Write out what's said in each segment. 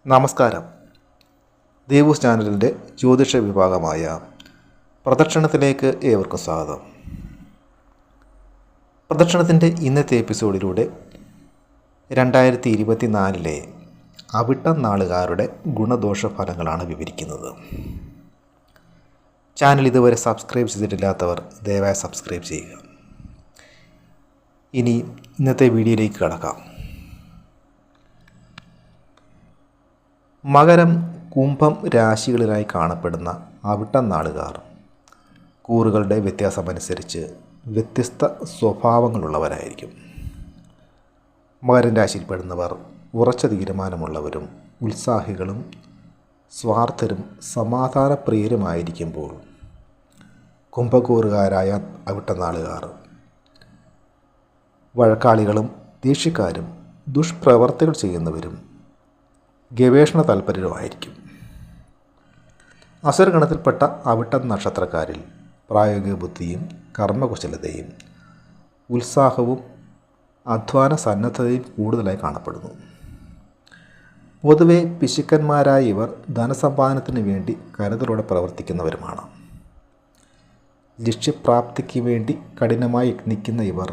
നമസ്കാരം. ദേവൂസ് ചാനലിൻ്റെ ജ്യോതിഷ വിഭാഗമായ പ്രദക്ഷിണത്തിലേക്ക് ഏവർക്കും സ്വാഗതം. പ്രദക്ഷിണത്തിൻ്റെ ഇന്നത്തെ എപ്പിസോഡിലൂടെ 2024 അവിട്ടം നാളുകാരുടെ ഗുണദോഷ ഫലങ്ങളാണ് വിവരിക്കുന്നത്. ചാനൽ ഇതുവരെ സബ്സ്ക്രൈബ് ചെയ്തിട്ടില്ലാത്തവർ ദയവായി സബ്സ്ക്രൈബ് ചെയ്യുക. ഇനി ഇന്നത്തെ വീഡിയോയിലേക്ക് കടക്കാം. മകരം, കുംഭം രാശികളിലായി കാണപ്പെടുന്ന അവിട്ടം നാളുകാർ കൂറുകളുടെ വ്യത്യാസമനുസരിച്ച് വ്യത്യസ്ത സ്വഭാവങ്ങളുള്ളവരായിരിക്കും. മകരം രാശിയിൽപ്പെടുന്നവർ ഉറച്ച തീരുമാനമുള്ളവരും ഉത്സാഹികളും സ്വാർത്ഥരും സമാധാനപ്രിയരുമായിരിക്കുമ്പോൾ കുംഭക്കൂറുകാരായ അവിട്ടം നാളുകാർ വഴക്കാളികളും ദേഷ്യക്കാരും ദുഷ്പ്രവർത്തികൾ ചെയ്യുന്നവരും ഗവേഷണ താൽപര്യരുമായിരിക്കും. അസുരഗണത്തിൽപ്പെട്ട അവിട്ടം നക്ഷത്രക്കാരിൽ പ്രായോഗിക ബുദ്ധിയും കർമ്മകുശലതയും ഉത്സാഹവും അധ്വാന സന്നദ്ധതയും കൂടുതലായി കാണപ്പെടുന്നു. പൊതുവെ പിശുക്കന്മാരായ ഇവർ ധനസമ്പാദനത്തിന് വേണ്ടി കരുതലോടെ പ്രവർത്തിക്കുന്നവരുമാണ്. ലക്ഷ്യപ്രാപ്തിക്ക് വേണ്ടി കഠിനമായി യത്നിക്കുന്ന ഇവർ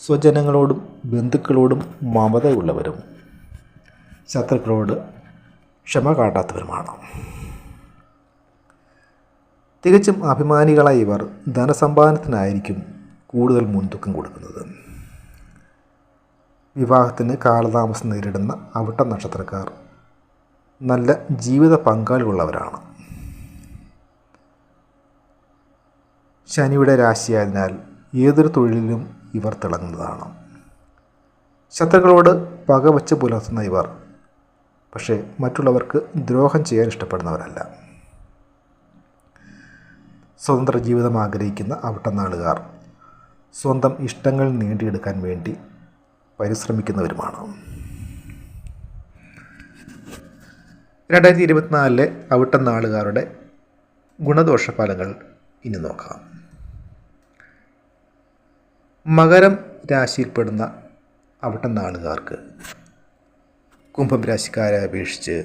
സ്വജനങ്ങളോടും ബന്ധുക്കളോടും മമതയുള്ളവരും ശത്രുക്കളോട് ക്ഷമ കാട്ടാത്തവരുമാണ്. തികച്ചും അഭിമാനികളായ ഇവർ ധനസമ്പാദനത്തിനായിരിക്കും കൂടുതൽ മുൻതൂക്കം കൊടുക്കുന്നത്. വിവാഹത്തിന് കാലതാമസം നേരിടുന്ന അവിട്ടം നക്ഷത്രക്കാർ നല്ല ജീവിത പങ്കാളികളുള്ളവരാണ്. ശനിയുടെ രാശിയായതിനാൽ ഏതൊരു തൊഴിലിലും ഇവർ തിളങ്ങുന്നതാണ്. ശത്രുക്കളോട് പകവച്ച് പുലർത്തുന്ന ഇവർ പക്ഷേ മറ്റുള്ളവർക്ക് ദ്രോഹം ചെയ്യാൻ ഇഷ്ടപ്പെടുന്നവരല്ല. സ്വതന്ത്ര ജീവിതം ആഗ്രഹിക്കുന്ന അവിട്ടം നാളുകാർ സ്വന്തം ഇഷ്ടങ്ങൾ നേടിയെടുക്കാൻ വേണ്ടി പരിശ്രമിക്കുന്നവരുമാണ്. 2024 അവിട്ടം നാളുകാരുടെ ഗുണദോഷ ഫലങ്ങൾ ഇനി നോക്കാം. മകരം രാശിയിൽപ്പെടുന്ന അവിട്ടം നാളുകാർക്ക് കുംഭം രാശിക്കാരെ അപേക്ഷിച്ച്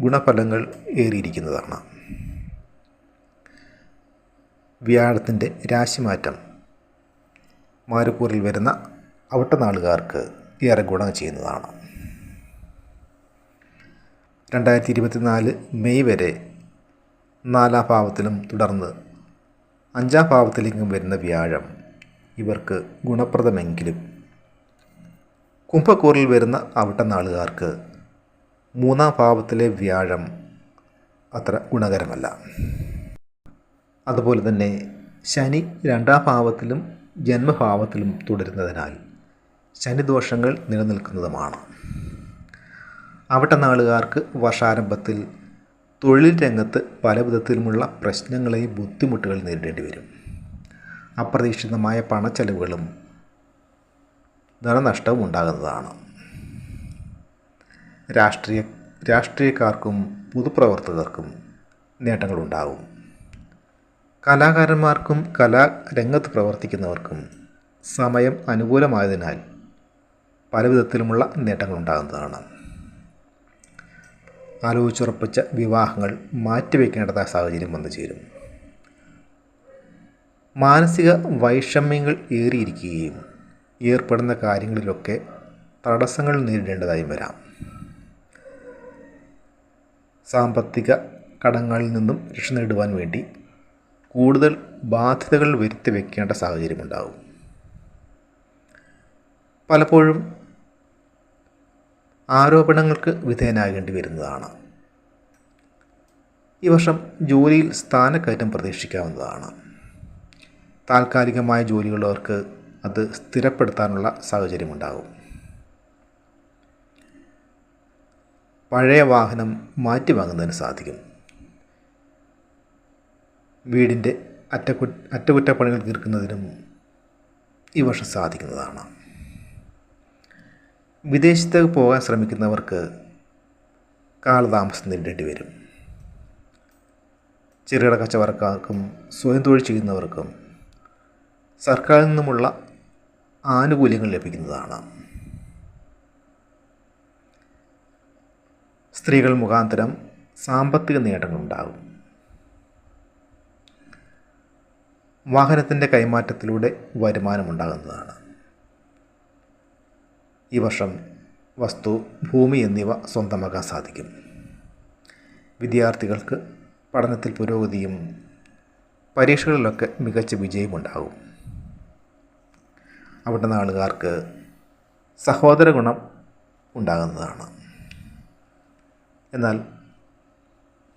ഗുണഫലങ്ങൾ ഏറിയിരിക്കുന്നതാണ്. വ്യാഴത്തിൻ്റെ രാശിമാറ്റം മാരുക്കൂറിൽ വരുന്ന അവിട്ടം നാളുകാർക്ക് ഏറെ ഗുണം ചെയ്യുന്നതാണ്. 2024 മെയ് വരെ 4-ാം ഭാവത്തിലും തുടർന്ന് 5-ാം ഭാവത്തിലേക്കും വരുന്ന വ്യാഴം ഇവർക്ക് ഗുണപ്രദമെങ്കിലും കുംഭക്കൂറിൽ വരുന്ന അവിട്ടം നാളുകാർക്ക് 3-ാം ഭാവത്തിലെ വ്യാഴം അത്ര ഗുണകരമല്ല. അതുപോലെ തന്നെ ശനി 2-ാം ഭാവത്തിലും ജന്മഭാവത്തിലും തുടരുന്നതിനാൽ ശനിദോഷങ്ങൾ നിലനിൽക്കുന്നതുമാണ്. അവിട്ടം നാളുകാർക്ക് വർഷാരംഭത്തിൽ തൊഴിൽ രംഗത്ത് പല വിധത്തിലുമുള്ള പ്രശ്നങ്ങളെയും ബുദ്ധിമുട്ടുകൾ നേരിടേണ്ടി വരും. അപ്രതീക്ഷിതമായ പണച്ചെലവുകളും ധനനഷ്ടവും ഉണ്ടാകുന്നതാണ്. രാഷ്ട്രീയക്കാർക്കും പൊതുപ്രവർത്തകർക്കും നേട്ടങ്ങളുണ്ടാകും. കലാകാരന്മാർക്കും കലാരംഗത്ത് പ്രവർത്തിക്കുന്നവർക്കും സമയം അനുകൂലമായതിനാൽ പല വിധത്തിലുമുള്ള നേട്ടങ്ങളുണ്ടാകുന്നതാണ്. ആലോചിച്ചുറപ്പിച്ച വിവാഹങ്ങൾ മാറ്റിവെക്കേണ്ടതായ സാഹചര്യം വന്നു ചേരും. മാനസിക വൈഷമ്യങ്ങൾ ഏറിയിരിക്കുകയും ഏർപ്പെടുന്ന കാര്യങ്ങളിലൊക്കെ തടസ്സങ്ങൾ നേരിടേണ്ടതായും വരാം. സാമ്പത്തിക കടങ്ങളിൽ നിന്നും രക്ഷ നേടുവാൻ വേണ്ടി കൂടുതൽ ബാധ്യതകൾ വരുത്തി വയ്ക്കേണ്ട സാഹചര്യമുണ്ടാകും. പലപ്പോഴും ആരോപണങ്ങൾക്ക് വിധേയനാകേണ്ടി വരുന്നതാണ്. ഈ വർഷം ജോലിയിൽ സ്ഥാനക്കയറ്റം പ്രതീക്ഷിക്കാവുന്നതാണ്. താൽക്കാലികമായ ജോലിയുള്ളവർക്ക് അത് സ്ഥിരപ്പെടുത്താനുള്ള സാഹചര്യമുണ്ടാകും. പഴയ വാഹനം മാറ്റി വാങ്ങുന്നതിന് സാധിക്കും. വീടിൻ്റെ അറ്റകുറ്റപ്പണികൾ തീർക്കുന്നതിനും ഈ വർഷം സാധിക്കുന്നതാണ്. വിദേശത്തേക്ക് പോകാൻ ശ്രമിക്കുന്നവർക്ക് കാലതാമസം നേരിടേണ്ടി വരും. ചെറുകിട കച്ചവടക്കാർക്കും സ്വയം തൊഴിൽ ചെയ്യുന്നവർക്കും സർക്കാരിൽ നിന്നുമുള്ള ആനുകൂല്യങ്ങൾ ലഭിക്കുന്നതാണ്. സ്ത്രീകൾ മുഖാന്തരം സാമ്പത്തിക നേട്ടങ്ങളുണ്ടാകും. വാഹനത്തിൻ്റെ കൈമാറ്റത്തിലൂടെ വരുമാനമുണ്ടാകുന്നതാണ്. ഈ വർഷം വസ്തു, ഭൂമി എന്നിവ സ്വന്തമാക്കാൻ സാധിക്കും. വിദ്യാർത്ഥികൾക്ക് പഠനത്തിൽ പുരോഗതിയും പരീക്ഷകളിലൊക്കെ മികച്ച വിജയമുണ്ടാകും. അവിടുത്തെ ആളുകാർക്ക് സഹോദര ഗുണം ഉണ്ടാകുന്നതാണ്. എന്നാൽ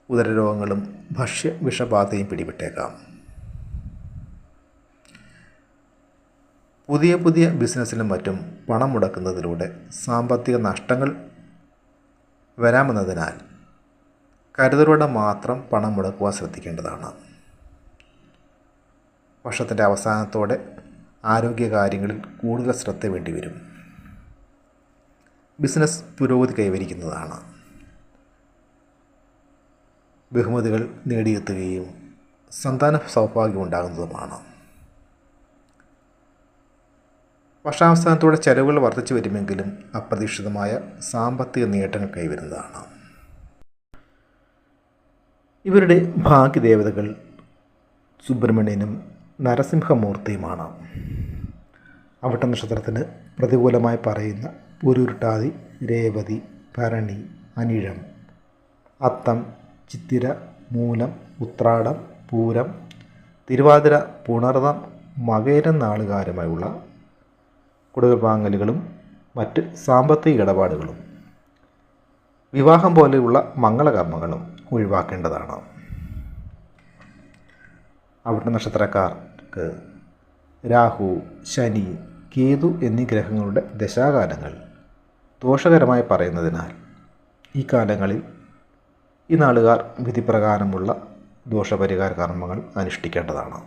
ഉദരരോഗങ്ങളും ഭക്ഷ്യ വിഷബാധയും പിടിപെട്ടേക്കാം. പുതിയ ബിസിനസ്സിലും മറ്റും പണം മുടക്കുന്നതിലൂടെ സാമ്പത്തിക നഷ്ടങ്ങൾ വരാമെന്നതിനാൽ കരുതലോടെ മാത്രം പണം മുടക്കുവാൻ ശ്രദ്ധിക്കേണ്ടതാണ്. വർഷത്തിൻ്റെ അവസാനത്തോടെ ആരോഗ്യകാര്യങ്ങളിൽ കൂടുതൽ ശ്രദ്ധ വേണ്ടിവരും. ബിസിനസ് പുരോഗതി കൈവരിക്കുന്നതാണ്. ബഹുമതികൾ നേടിയെത്തുകയും സന്താന സൗഭാഗ്യം ഉണ്ടാകുന്നതുമാണ്. വർഷാവസാനത്തോടെ ചെലവുകൾ വർദ്ധിച്ചു വരുമെങ്കിലും അപ്രതീക്ഷിതമായ സാമ്പത്തിക നേട്ടങ്ങൾ കൈവരുന്നതാണ്. ഇവരുടെ ഭാഗ്യദേവതകൾ സുബ്രഹ്മണ്യനും നരസിംഹമൂർത്തിയുമാണ്. അവിട്ട നക്ഷത്രത്തിന് പ്രതികൂലമായി പറയുന്ന പൂരുരുട്ടാതി, രേവതി, ഭരണി, അനിഴം, അത്തം, ചിത്തിര, മൂലം, ഉത്രാടം, പൂരം, തിരുവാതിര, പുണർതം, മകയിരം നാളുകാരുമായുള്ള കുടിൽ വാങ്ങലുകളും മറ്റ് സാമ്പത്തിക ഇടപാടുകളും വിവാഹം പോലെയുള്ള മംഗളകർമ്മങ്ങളും ഒഴിവാക്കേണ്ടതാണ്. അവിടുത്തെ നക്ഷത്രക്കാർക്ക് രാഹു, ശനി, കേതു എന്നീ ഗ്രഹങ്ങളുടെ ദശാകാലങ്ങൾ ദോഷകരമായി പറയുന്നതിനാൽ ഈ കാലങ്ങളിൽ ഈ നാളുകാർ വിധിപ്രകാരമുള്ള ദോഷപരിഹാര കർമ്മങ്ങൾ അനുഷ്ഠിക്കേണ്ടതാണ്.